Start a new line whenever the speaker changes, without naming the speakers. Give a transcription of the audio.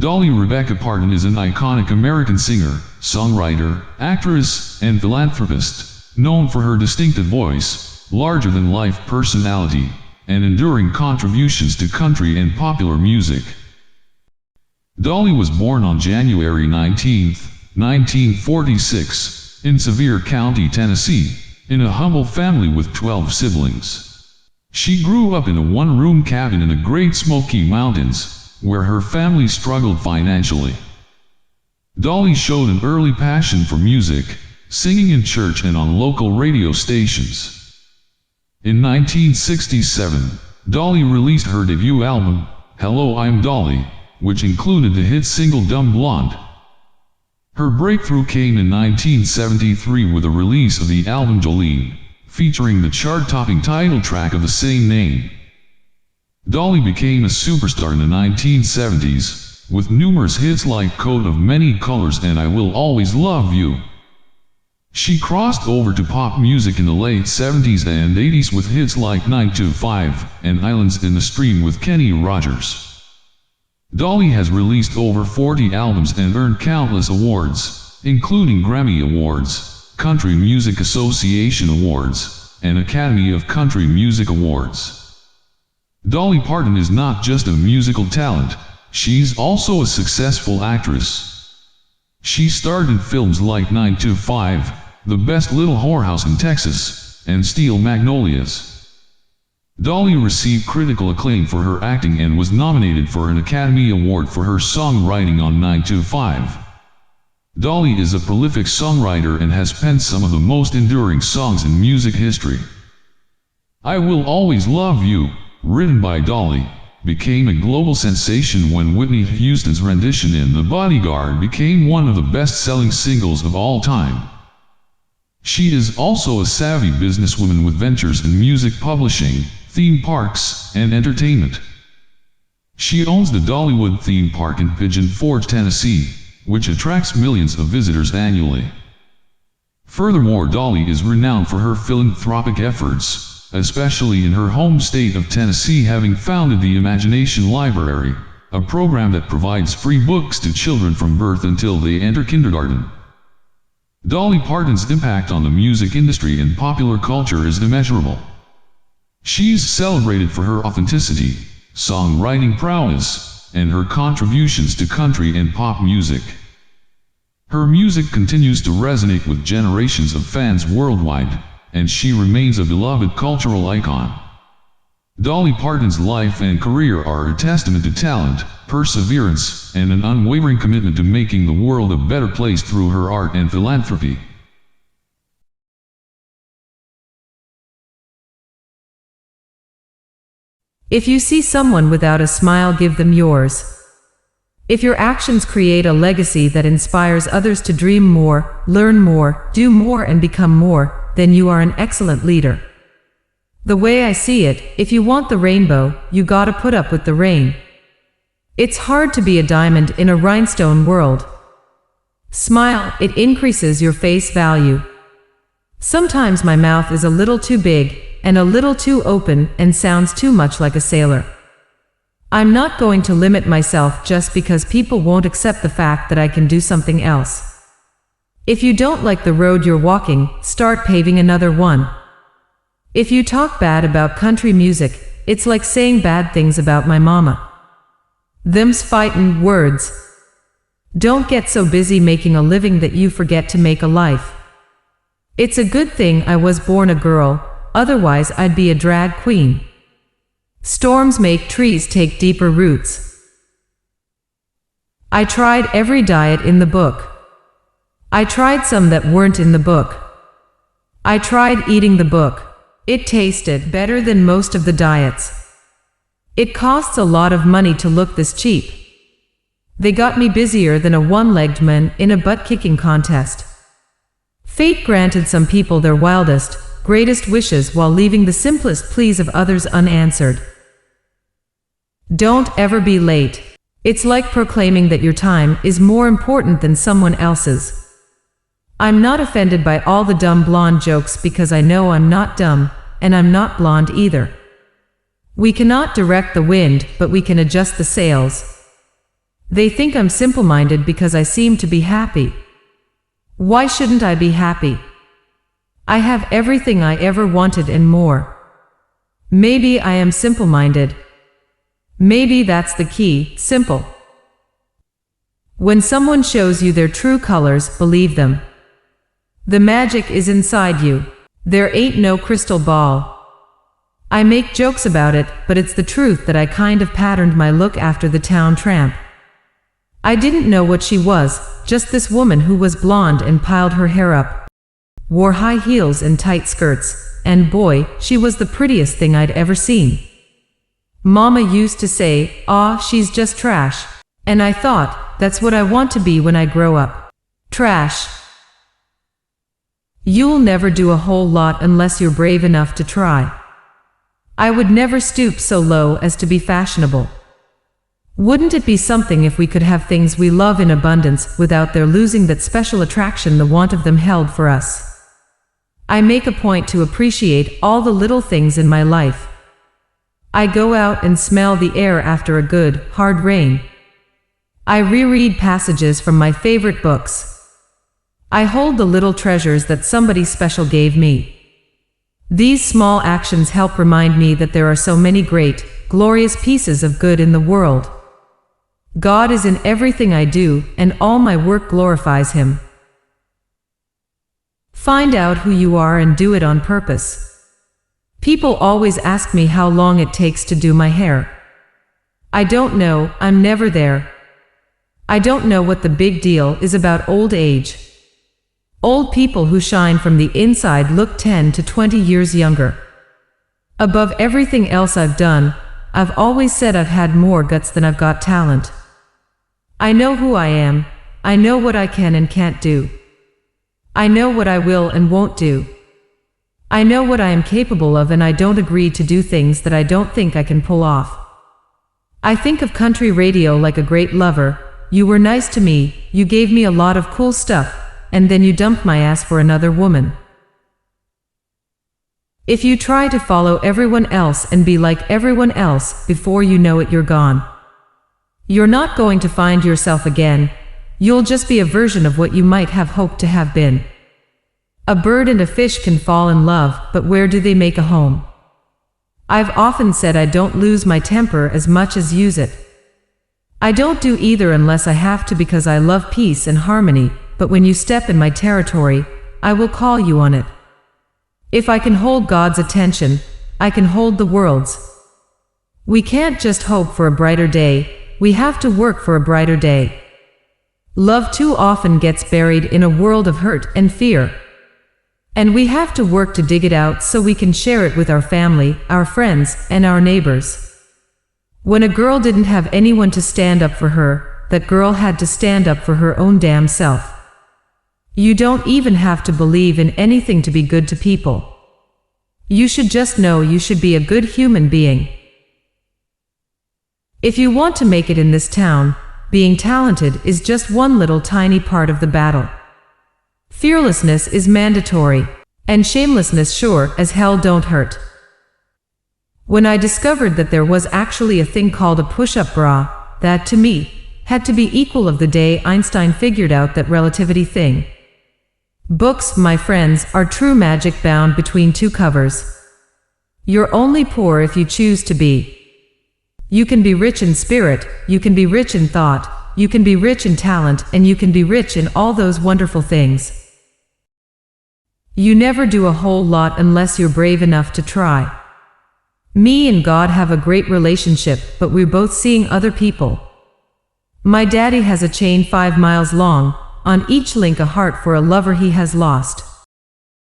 Dolly Rebecca Parton is an iconic American singer, songwriter, actress, and philanthropist, known for her distinctive voice, larger-than-life personality, and enduring contributions to country and popular music. Dolly was born on January 19, 1946, in Sevier County, Tennessee, in a humble family with 12 siblings. She grew up in a one-room cabin in the Great Smoky Mountains, where her family struggled financially. Dolly showed an early passion for music, singing in church and on local radio stations. In 1967, Dolly released her debut album, Hello, I'm Dolly, which included the hit single Dumb Blonde. Her breakthrough came in 1973 with the release of the album Jolene, featuring the chart-topping title track of the same name. Dolly became a superstar in the 1970s, with numerous hits like Coat of Many Colors and I Will Always Love You. She crossed over to pop music in the late 70s and 80s with hits like 925 and Islands in the Stream with Kenny Rogers. Dolly has released over 40 albums and earned countless awards, including Grammy Awards, Country Music Association Awards, and Academy of Country Music Awards. Dolly Parton is not just a musical talent, she's also a successful actress. She starred in films like 925, The Best Little Whorehouse in Texas, and Steel Magnolias. Dolly received critical acclaim for her acting and was nominated for an Academy Award for her songwriting on 925. Dolly is a prolific songwriter and has penned some of the most enduring songs in music history. I Will Always Love You, written by Dolly, became a global sensation when Whitney Houston's rendition in The Bodyguard became one of the best-selling singles of all time. She is also a savvy businesswoman with ventures in music publishing, theme parks, and entertainment. She owns the Dollywood theme park in Pigeon Forge, Tennessee, which attracts millions of visitors annually. Furthermore, Dolly is renowned for her philanthropic efforts, especially in her home state of Tennessee, having founded the Imagination Library, a program that provides free books to children from birth until they enter kindergarten. Dolly Parton's impact on the music industry and popular culture is immeasurable. She's celebrated for her authenticity, songwriting prowess, and her contributions to country and pop music. Her music continues to resonate with generations of fans worldwide, and she remains a beloved cultural icon. Dolly Parton's life and career are a testament to talent, perseverance, and an unwavering commitment to making the world a better place through her art and philanthropy.
If you see someone without a smile, give them yours. If your actions create a legacy that inspires others to dream more, learn more, do more, and become more, then you are an excellent leader. The way I see it, if you want the rainbow, you gotta put up with the rain. It's hard to be a diamond in a rhinestone world. Smile, it increases your face value. Sometimes my mouth is a little too big, and a little too open, and sounds too much like a sailor. I'm not going to limit myself just because people won't accept the fact that I can do something else. If you don't like the road you're walking, start paving another one. If you talk bad about country music, it's like saying bad things about my mama. Them's fightin' words. Don't get so busy making a living that you forget to make a life. It's a good thing I was born a girl, otherwise I'd be a drag queen. Storms make trees take deeper roots. I tried every diet in the book. I tried some that weren't in the book. I tried eating the book. It tasted better than most of the diets. It costs a lot of money to look this cheap. They got me busier than a one-legged man in a butt-kicking contest. Fate granted some people their wildest, greatest wishes while leaving the simplest pleas of others unanswered. Don't ever be late. It's like proclaiming that your time is more important than someone else's. I'm not offended by all the dumb blonde jokes because I know I'm not dumb, and I'm not blonde either. We cannot direct the wind, but we can adjust the sails. They think I'm simple-minded because I seem to be happy. Why shouldn't I be happy? I have everything I ever wanted and more. Maybe I am simple-minded. Maybe that's the key, simple. When someone shows you their true colors, believe them. The magic is inside you. There ain't no crystal ball. I make jokes about it, but it's the truth that I kind of patterned my look after the town tramp. I didn't know what she was, just this woman who was blonde and piled her hair up, wore high heels and tight skirts, and boy, she was the prettiest thing I'd ever seen. Mama used to say, "Aw, she's just trash." And I thought, that's what I want to be when I grow up. Trash. You'll never do a whole lot unless you're brave enough to try. I would never stoop so low as to be fashionable. Wouldn't it be something if we could have things we love in abundance without their losing that special attraction the want of them held for us? I make a point to appreciate all the little things in my life. I go out and smell the air after a good, hard rain. I reread passages from my favorite books. I hold the little treasures that somebody special gave me. These small actions help remind me that there are so many great, glorious pieces of good in the world. God is in everything I do, and all my work glorifies Him. Find out who you are and do it on purpose. People always ask me how long it takes to do my hair. I don't know, I'm never there. I don't know what the big deal is about old age. Old people who shine from the inside look 10 to 20 years younger. Above everything else I've done, I've always said I've had more guts than I've got talent. I know who I am. I know what I can and can't do. I know what I will and won't do. I know what I am capable of, and I don't agree to do things that I don't think I can pull off. I think of country radio like a great lover. You were nice to me, you gave me a lot of cool stuff, and then you dumped my ass for another woman. If you try to follow everyone else and be like everyone else, before you know it you're gone. You're not going to find yourself again. You'll just be a version of what you might have hoped to have been. A bird and a fish can fall in love, but where do they make a home? I've often said I don't lose my temper as much as use it. I don't do either unless I have to because I love peace and harmony, but when you step in my territory, I will call you on it. If I can hold God's attention, I can hold the world's. We can't just hope for a brighter day, we have to work for a brighter day. Love too often gets buried in a world of hurt and fear. And we have to work to dig it out so we can share it with our family, our friends, and our neighbors. When a girl didn't have anyone to stand up for her, that girl had to stand up for her own damn self. You don't even have to believe in anything to be good to people. You should just know you should be a good human being. If you want to make it in this town, being talented is just one little tiny part of the battle. Fearlessness is mandatory, and shamelessness sure as hell don't hurt. When I discovered that there was actually a thing called a push-up bra, that, to me, had to be equal of the day Einstein figured out that relativity thing. Books, my friends, are true magic bound between two covers. You're only poor if you choose to be. You can be rich in spirit, you can be rich in thought, you can be rich in talent, and you can be rich in all those wonderful things. You never do a whole lot unless you're brave enough to try. Me and God have a great relationship, but we're both seeing other people. My daddy has a chain 5 miles long, on each link a heart for a lover he has lost.